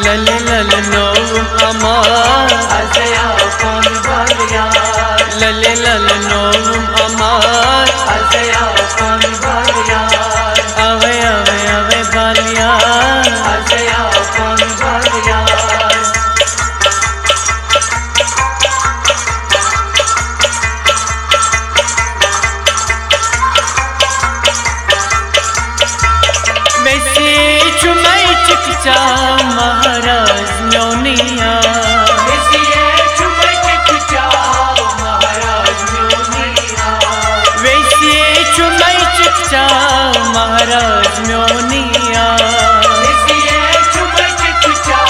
lale lale novum amar azaya kon bagya lale lale novum amar azaya kon bagya ave ave ave baliya azaya kon bagya चिकचा महाराज न्योनिया वैसे चुमय चिकचा महाराज न्योनिया वैसे चुमय चिकचा महाराज न्योनिया वैसे चुमय चिकचा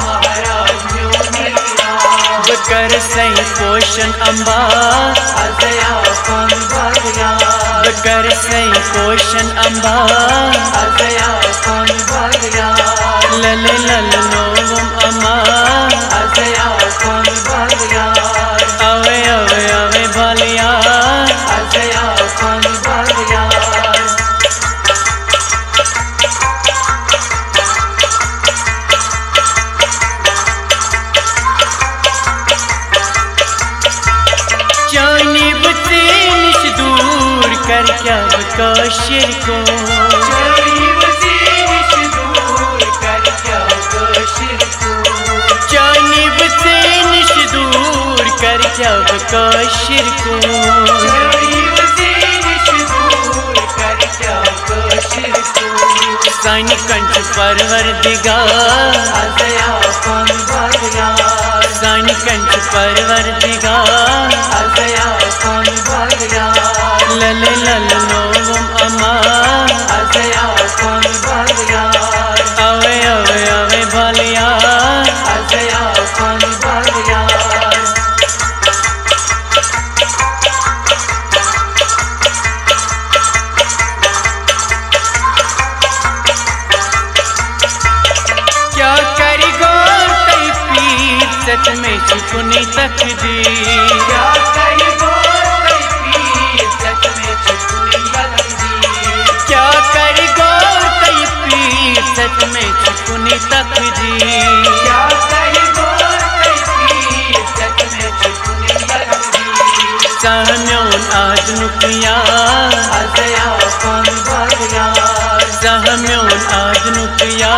महाराज न्योनिया बकर सही पोषण Amba azaya kon bagya बकर सही पोषण Amba azaya kon bagya लले लले नोवम अमार azaya kon bagya ave ave ave baliya azaya kon bagya जानी बसे निश दूर कर क्या कौशिर को गरीब से निश दूर कर क्या कौशिर को जानी बसे निश दूर कर क्या कौशिर को गरीब से निश दूर कर क्या कौशिर को सानी कंठ परवरदिगार azaya kon bagya सानी कंठ परवरदिगार azaya kon bagya लले लले नोवम अमार azaya kon bagya ave ave ave baliya azaya kon bagya क्या करी गौर तई पीर सच में छुपनी तकदीर क्या करी गोर तई पीर सच में छुपनी तकदीर क्या करी गौर तई पीर सच में छुपनी तकदीर क्या करी गोर तई पीर सच में छुपनी तकदीर सहम्योन आज नुकिया azaya kon bagya सहम्योन आज नुकिया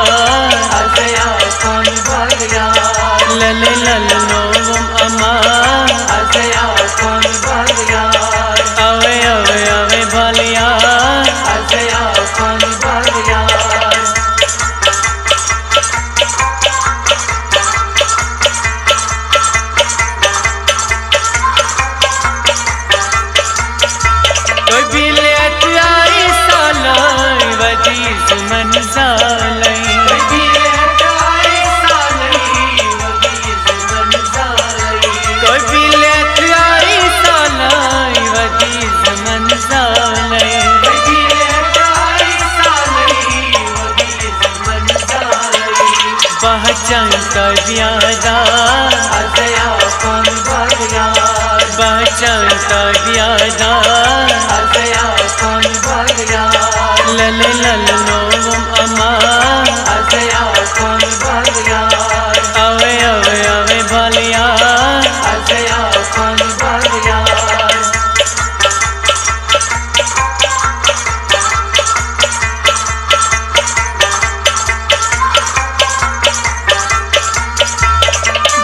azaya kon bagya लले लले नोवम अमार azaya kon bagya ave ave ave baliya azaya kon bagya कोई भी लेत आई सालाई वजीज मन सालाई कोई भी लेत आई सालाई वजीज मन सालाई पहचान कर दियादा azaya kon bagya पहचान कर दियादा azaya kon bagya लले लले नोवम अमार azaya kon bagya ave ave ave baliya azaya kon bagya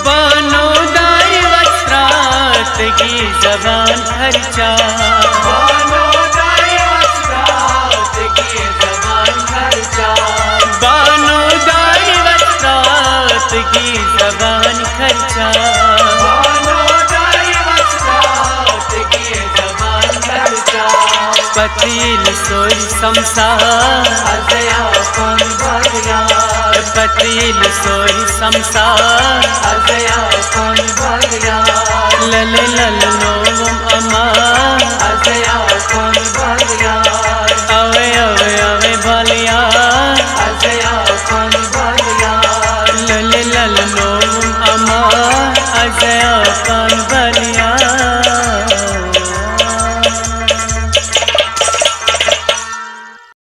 Bano दार वस्त्रात की जबान खर्चा बानो दाई वस्त्रात की जबान खर्चा बानो दार वस्त्रात की जबान खर्चा बानो दाई वस्त्रात की जबान खर्चा पतील सोई संसार azaya kon bagya पतील सोई संसार azaya kon bagya लले लले नोवम अमार azaya kon bagya ave ave